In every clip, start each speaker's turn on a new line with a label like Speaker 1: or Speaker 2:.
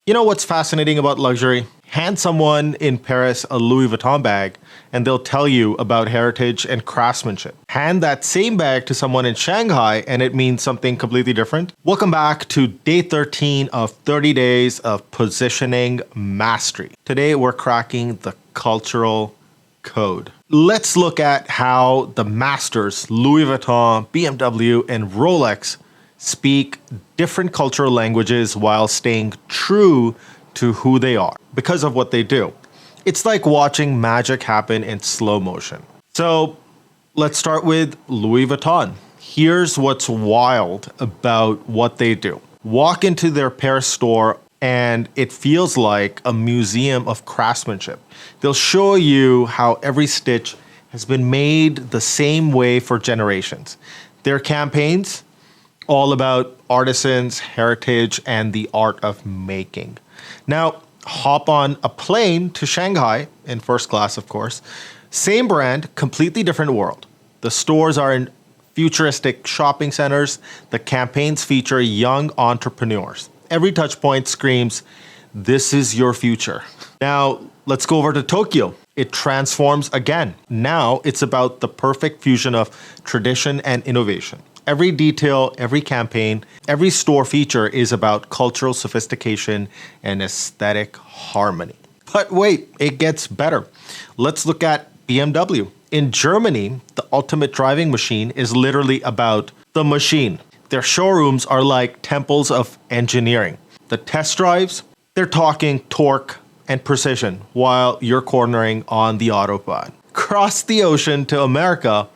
Speaker 1: You know what's fascinating about luxury? Hand someone in Paris a Louis Vuitton bag and they'll tell you about heritage and craftsmanship. Hand that same bag to someone in Shanghai and it means something completely different. Welcome back to day 13 of 30 days of positioning mastery. Today we're cracking the cultural code. Let's look at how the masters, Louis Vuitton, BMW, and Rolex speak different cultural languages while staying true to who they are because of what they do. It's like watching magic happen in slow motion. So let's start with Louis Vuitton. Here's what's wild about what they do. Walk into their Paris store and it feels like a museum of craftsmanship. They'll show you how every stitch has been made the same way for generations. Their campaigns, all about artisans, heritage, and the art of making. Now, hop on a plane to Shanghai, in first class, of course. Same brand, completely different world. The stores are in futuristic shopping centers. The campaigns feature young entrepreneurs. Every touch point screams, "This is your future." Now, let's go over to Tokyo. It transforms again. Now, it's about the perfect fusion of tradition and innovation. Every detail, every campaign, every store feature is about cultural sophistication and aesthetic harmony. But wait, it gets better. Let's look at BMW. In Germany, the ultimate driving machine is literally about the machine. Their showrooms are like temples of engineering. The test drives, they're talking torque and precision while you're cornering on the Autobahn. Cross the ocean to America,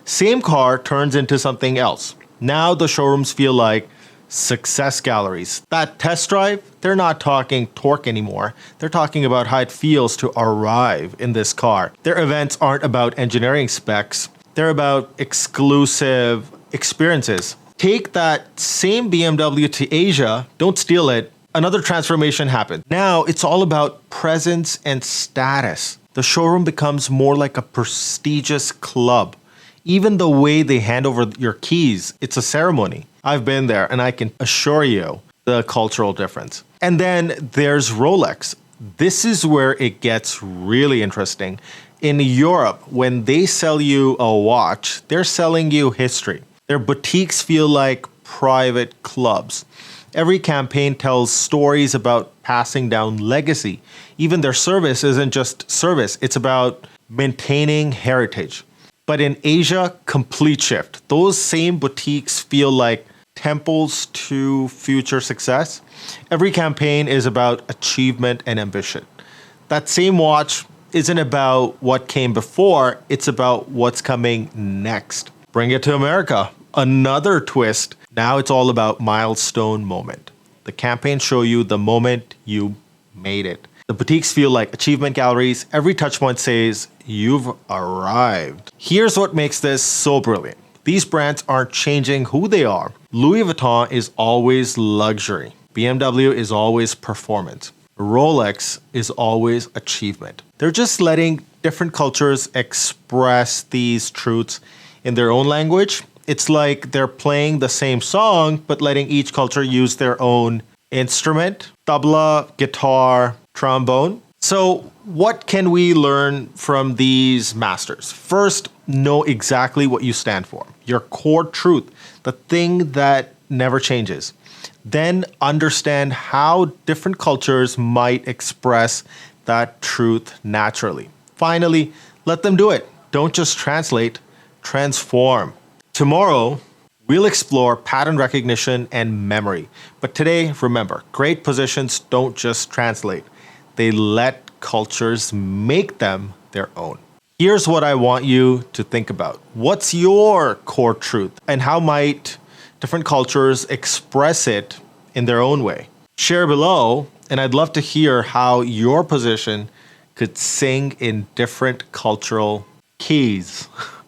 Speaker 1: same car turns into something else. Now the showrooms feel like success galleries. That test drive, they're not talking torque anymore. They're talking about how it feels to arrive in this car. Their events aren't about engineering specs. They're about exclusive experiences. Take that same BMW to Asia, don't steal it. Another transformation happened. Now it's all about presence and status. The showroom becomes more like a prestigious club. Even the way they hand over your keys, it's a ceremony. I've been there and I can assure you the cultural difference. And then there's Rolex. This is where it gets really interesting. In Europe, when they sell you a watch, they're selling you history. Their boutiques feel like private clubs. Every campaign tells stories about passing down legacy. Even their service isn't just service, it's about maintaining heritage. But in Asia, complete shift. Those same boutiques feel like temples to future success. Every campaign is about achievement and ambition. That same watch isn't about what came before, it's about what's coming next. Bring it to America. Another twist. Now it's all about milestone moment. The campaigns show you the moment you made it. The boutiques feel like achievement galleries. Every touchpoint says, "You've arrived." Here's what makes this so brilliant. These brands aren't changing who they are. Louis Vuitton is always luxury. BMW is always performance. Rolex is always achievement. They're just letting different cultures express these truths in their own language. It's like they're playing the same song, but letting each culture use their own instrument, tabla, guitar, trombone. So what can we learn from these masters? First, know exactly what you stand for, your core truth, the thing that never changes. Then understand how different cultures might express that truth naturally. Finally, let them do it. Don't just translate, transform. Tomorrow, we'll explore pattern recognition and memory. But today, remember, great positions don't just translate. They let cultures make them their own. Here's what I want you to think about. What's your core truth and how might different cultures express it in their own way? Share below, and I'd love to hear how your position could sing in different cultural keys.